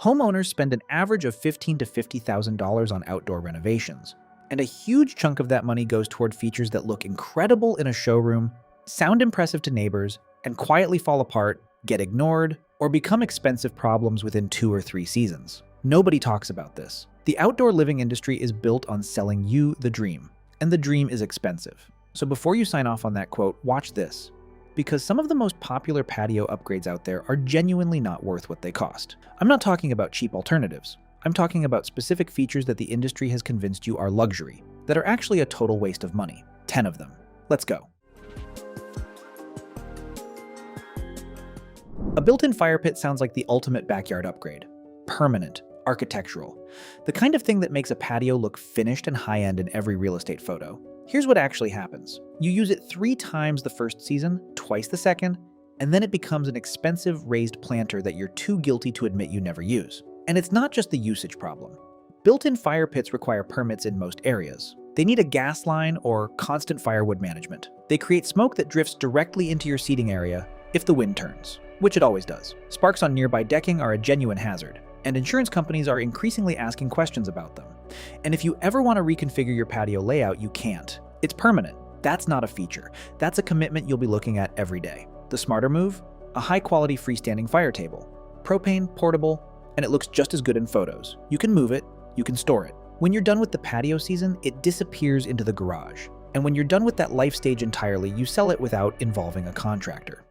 Homeowners spend an average of $15,000 to $50,000 on outdoor renovations, and a huge chunk of that money goes toward features that look incredible in a showroom, sound impressive to neighbors, and quietly fall apart, get ignored, or become expensive problems within 2 or 3 seasons. Nobody talks about this. The outdoor living industry is built on selling you the dream, and the dream is expensive. So before you sign off on that quote, watch this. Because some of the most popular patio upgrades out there are genuinely not worth what they cost. I'm not talking about cheap alternatives. I'm talking about specific features that the industry has convinced you are luxury, that are actually a total waste of money. 10 of them. Let's go. A built-in fire pit sounds like the ultimate backyard upgrade. Permanent, architectural. The kind of thing that makes a patio look finished and high-end in every real estate photo. Here's what actually happens. You use it 3 times the first season, twice the second, and then it becomes an expensive raised planter that you're too guilty to admit you never use. And it's not just the usage problem. Built-in fire pits require permits in most areas. They need a gas line or constant firewood management. They create smoke that drifts directly into your seating area if the wind turns, which it always does. Sparks on nearby decking are a genuine hazard, and insurance companies are increasingly asking questions about them. And if you ever want to reconfigure your patio layout, you can't. It's permanent. That's not a feature. That's a commitment you'll be looking at every day. The smarter move? A high-quality freestanding fire table. Propane, portable, and it looks just as good in photos. You can move it, you can store it. When you're done with the patio season, it disappears into the garage. And when you're done with that life stage entirely, you sell it without involving a contractor.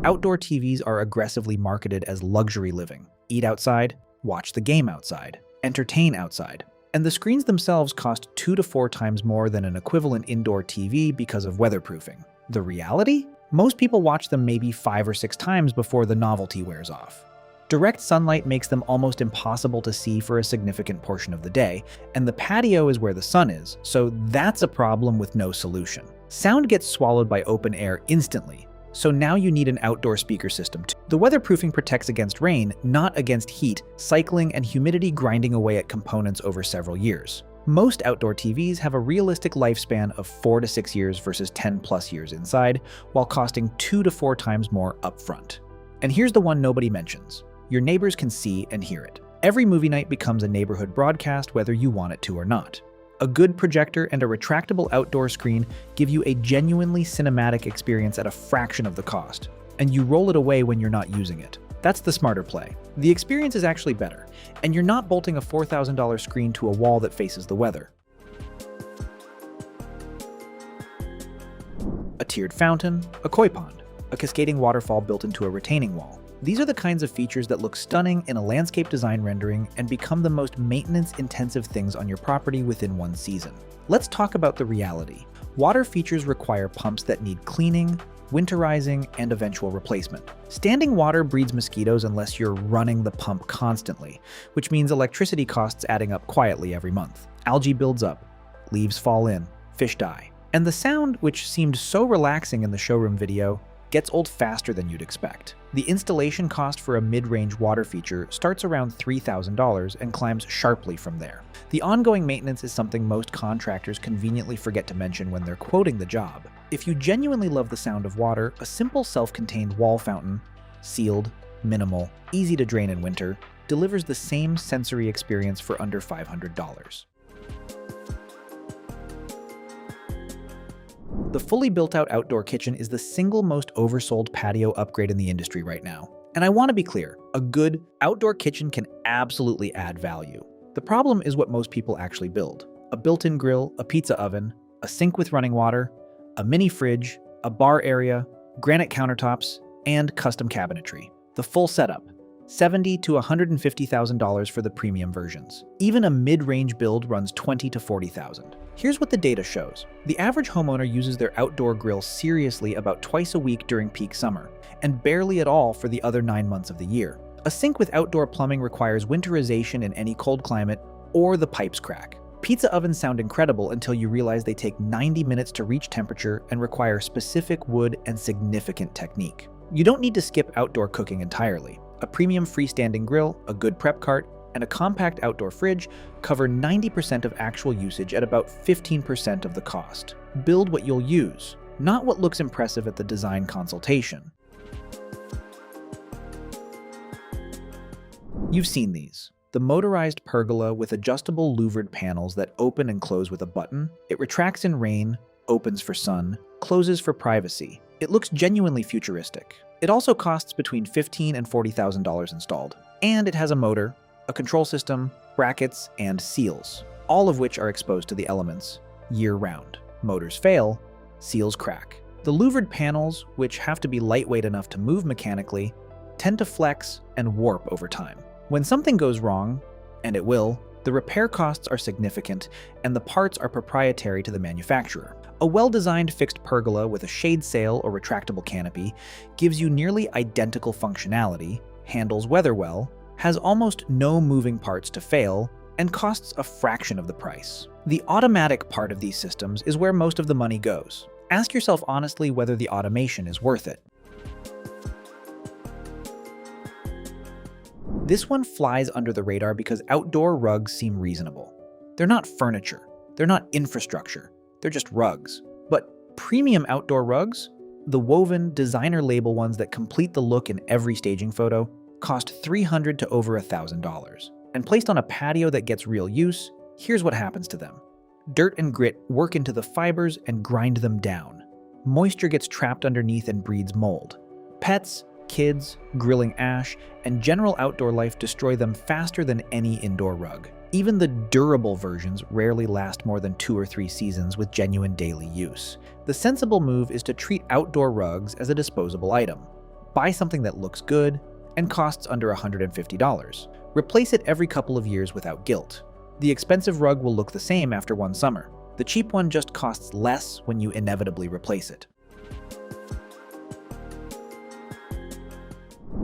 Outdoor TVs are aggressively marketed as luxury living. Eat outside, watch the game outside, entertain outside. And the screens themselves cost 2 to 4 times more than an equivalent indoor TV because of weatherproofing. The reality? Most people watch them maybe 5 or 6 times before the novelty wears off. Direct sunlight makes them almost impossible to see for a significant portion of the day, and the patio is where the sun is, so that's a problem with no solution. Sound gets swallowed by open air instantly, so now you need an outdoor speaker system too. The weatherproofing protects against rain, not against heat, cycling, and humidity grinding away at components over several years. Most outdoor TVs have a realistic lifespan of 4 to 6 years versus 10 plus years inside, while costing 2 to 4 times more upfront. And here's the one nobody mentions. Your neighbors can see and hear it. Every movie night becomes a neighborhood broadcast whether you want it to or not. A good projector and a retractable outdoor screen give you a genuinely cinematic experience at a fraction of the cost, and you roll it away when you're not using it. That's the smarter play. The experience is actually better, and you're not bolting a $4,000 screen to a wall that faces the weather. A tiered fountain, a koi pond, a cascading waterfall built into a retaining wall. These are the kinds of features that look stunning in a landscape design rendering and become the most maintenance-intensive things on your property within one season. Let's talk about the reality. Water features require pumps that need cleaning, winterizing, and eventual replacement. Standing water breeds mosquitoes unless you're running the pump constantly, which means electricity costs adding up quietly every month. Algae builds up, leaves fall in, fish die. And the sound, which seemed so relaxing in the showroom video, gets old faster than you'd expect. The installation cost for a mid-range water feature starts around $3,000 and climbs sharply from there. The ongoing maintenance is something most contractors conveniently forget to mention when they're quoting the job. If you genuinely love the sound of water, a simple self-contained wall fountain, sealed, minimal, easy to drain in winter, delivers the same sensory experience for under $500. The fully built-out outdoor kitchen is the single most oversold patio upgrade in the industry right now. And I want to be clear, a good outdoor kitchen can absolutely add value. The problem is what most people actually build. A built-in grill, a pizza oven, a sink with running water, a mini fridge, a bar area, granite countertops, and custom cabinetry. The full setup. $70,000 to $150,000 for the premium versions. Even a mid-range build runs $20,000 to $40,000. Here's what the data shows. The average homeowner uses their outdoor grill seriously about twice a week during peak summer, and barely at all for the other 9 months of the year. A sink with outdoor plumbing requires winterization in any cold climate, or the pipes crack. Pizza ovens sound incredible until you realize they take 90 minutes to reach temperature and require specific wood and significant technique. You don't need to skip outdoor cooking entirely. A premium freestanding grill, a good prep cart, and a compact outdoor fridge cover 90% of actual usage at about 15% of the cost. Build what you'll use, not what looks impressive at the design consultation. You've seen these. The motorized pergola with adjustable louvered panels that open and close with a button. It retracts in rain, opens for sun, closes for privacy. It looks genuinely futuristic. It also costs between $15,000 and $40,000 installed. And it has a motor, a control system, brackets, and seals, all of which are exposed to the elements year-round. Motors fail, seals crack. The louvered panels, which have to be lightweight enough to move mechanically, tend to flex and warp over time. When something goes wrong, and it will, the repair costs are significant, and the parts are proprietary to the manufacturer. A well-designed fixed pergola with a shade sail or retractable canopy gives you nearly identical functionality, handles weather well, has almost no moving parts to fail, and costs a fraction of the price. The automatic part of these systems is where most of the money goes. Ask yourself honestly whether the automation is worth it. This one flies under the radar because outdoor rugs seem reasonable. They're not furniture, they're not infrastructure, they're just rugs. But premium outdoor rugs, the woven, designer label ones that complete the look in every staging photo, cost $300 to over $1,000. And placed on a patio that gets real use, here's what happens to them. Dirt and grit work into the fibers and grind them down. Moisture gets trapped underneath and breeds mold. Pets, kids, grilling ash, and general outdoor life destroy them faster than any indoor rug. Even the durable versions rarely last more than 2 or 3 seasons with genuine daily use. The sensible move is to treat outdoor rugs as a disposable item. Buy something that looks good and costs under $150. Replace it every couple of years without guilt. The expensive rug will look the same after one summer. The cheap one just costs less when you inevitably replace it.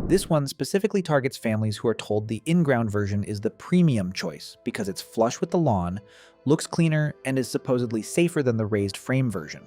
This one specifically targets families who are told the Inground version is the premium choice because it's flush with the lawn, looks cleaner, and is supposedly safer than the raised frame version.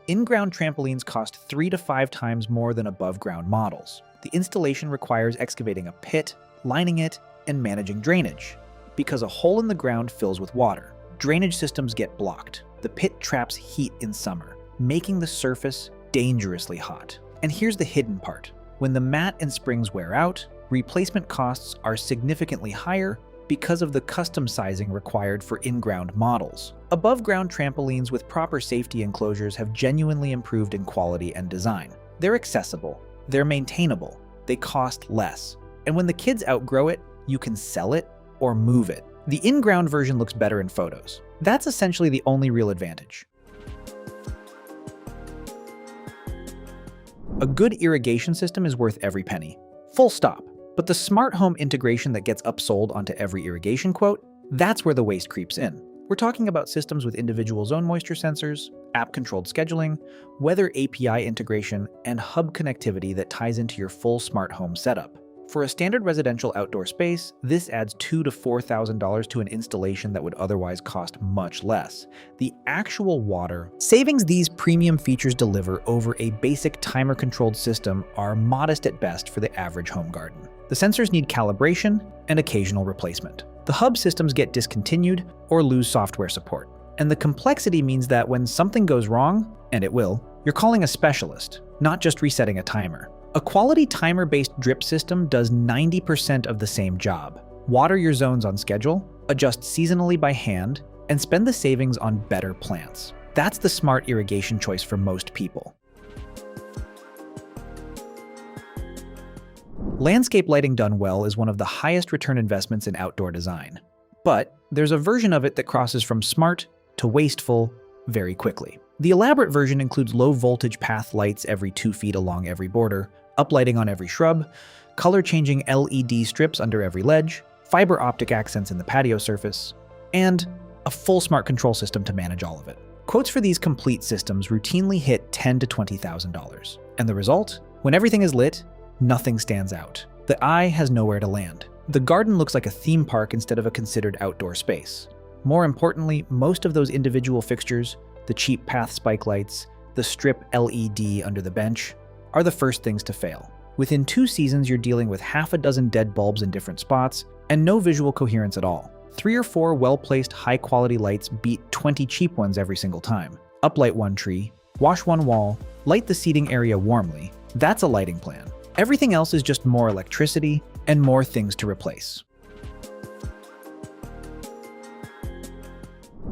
Inground trampolines cost 3 to 5 times more than above-ground models. The installation requires excavating a pit, lining it, and managing drainage. Because a hole in the ground fills with water, drainage systems get blocked. The pit traps heat in summer, making the surface dangerously hot. And here's the hidden part. When the mat and springs wear out, replacement costs are significantly higher because of the custom sizing required for in-ground models. Above-ground trampolines with proper safety enclosures have genuinely improved in quality and design. They're accessible, they're maintainable, they cost less. And when the kids outgrow it, you can sell it or move it. The in-ground version looks better in photos. That's essentially the only real advantage. A good irrigation system is worth every penny. Full stop. But the smart home integration that gets upsold onto every irrigation quote, that's where the waste creeps in. We're talking about systems with individual zone moisture sensors, app-controlled scheduling, weather API integration, and hub connectivity that ties into your full smart home setup. For a standard residential outdoor space, this adds $2,000 to $4,000 to an installation that would otherwise cost much less. The actual water savings these premium features deliver over a basic timer-controlled system are modest at best for the average home garden. The sensors need calibration and occasional replacement. The hub systems get discontinued or lose software support. And the complexity means that when something goes wrong, and it will, you're calling a specialist, not just resetting a timer. A quality timer-based drip system does 90% of the same job. Water your zones on schedule, adjust seasonally by hand, and spend the savings on better plants. That's the smart irrigation choice for most people. Landscape lighting done well is one of the highest return investments in outdoor design. But there's a version of it that crosses from smart to wasteful very quickly. The elaborate version includes low-voltage path lights every 2 feet along every border, uplighting on every shrub, color-changing LED strips under every ledge, fiber optic accents in the patio surface, and a full smart control system to manage all of it. Quotes for these complete systems routinely hit $10,000 to $20,000. And the result? When everything is lit, nothing stands out. The eye has nowhere to land. The garden looks like a theme park instead of a considered outdoor space. More importantly, most of those individual fixtures, the cheap path spike lights, the strip LED under the bench, are the first things to fail. Within 2 seasons, you're dealing with half a dozen dead bulbs in different spots and no visual coherence at all. 3 or 4 well-placed, high-quality lights beat 20 cheap ones every single time. Uplight one tree, wash one wall, light the seating area warmly. That's a lighting plan. Everything else is just more electricity, and more things to replace.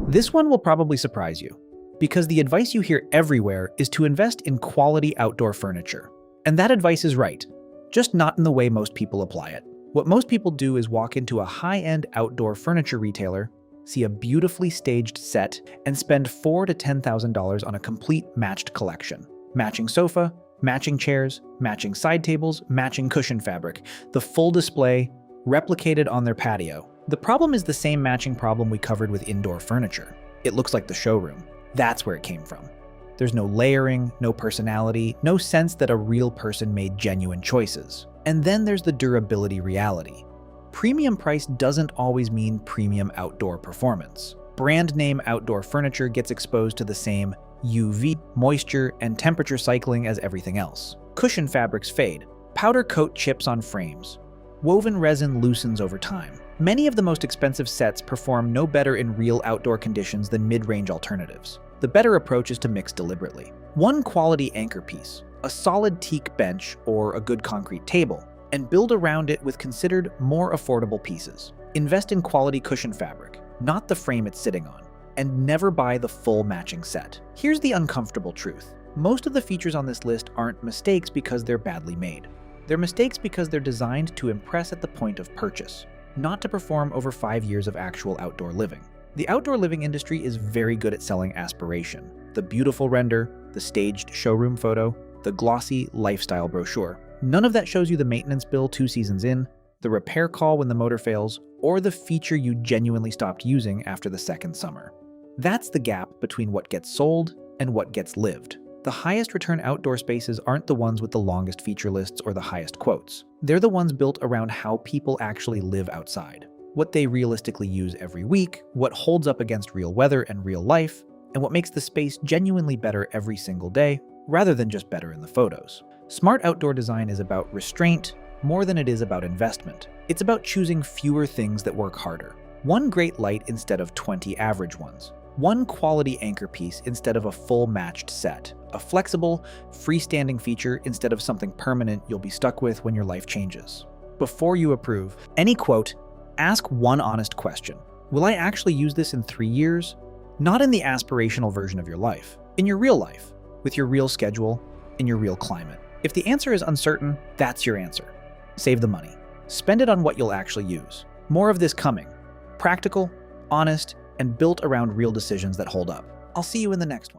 This one will probably surprise you, because the advice you hear everywhere is to invest in quality outdoor furniture. And that advice is right, just not in the way most people apply it. What most people do is walk into a high-end outdoor furniture retailer, see a beautifully staged set, and spend $4,000 to $10,000 on a complete matched collection. Matching sofa, matching chairs, matching side tables, matching cushion fabric, the full display replicated on their patio. The problem is the same matching problem we covered with indoor furniture. It looks like the showroom. That's where it came from. There's no layering, no personality, no sense that a real person made genuine choices. And then there's the durability reality. Premium price doesn't always mean premium outdoor performance. Brand name outdoor furniture gets exposed to the same UV, moisture, and temperature cycling as everything else. Cushion fabrics fade. Powder coat chips on frames. Woven resin loosens over time. Many of the most expensive sets perform no better in real outdoor conditions than mid-range alternatives. The better approach is to mix deliberately. One quality anchor piece, a solid teak bench or a good concrete table, and build around it with considered more affordable pieces. Invest in quality cushion fabric, not the frame it's sitting on, and never buy the full matching set. Here's the uncomfortable truth. Most of the features on this list aren't mistakes because they're badly made. They're mistakes because they're designed to impress at the point of purchase, not to perform over 5 years of actual outdoor living. The outdoor living industry is very good at selling aspiration. The beautiful render, the staged showroom photo, the glossy lifestyle brochure. None of that shows you the maintenance bill 2 seasons in, the repair call when the motor fails, or the feature you genuinely stopped using after the second summer. That's the gap between what gets sold and what gets lived. The highest return outdoor spaces aren't the ones with the longest feature lists or the highest quotes. They're the ones built around how people actually live outside. What they realistically use every week, what holds up against real weather and real life, and what makes the space genuinely better every single day, rather than just better in the photos. Smart outdoor design is about restraint more than it is about investment. It's about choosing fewer things that work harder. One great light instead of 20 average ones. One quality anchor piece instead of a full matched set. A flexible, freestanding feature instead of something permanent you'll be stuck with when your life changes. Before you approve any quote, ask one honest question. Will I actually use this in 3 years? Not in the aspirational version of your life. In your real life, with your real schedule, in your real climate. If the answer is uncertain, that's your answer. Save the money. Spend it on what you'll actually use. More of this coming. Practical, honest, and built around real decisions that hold up. I'll see you in the next one.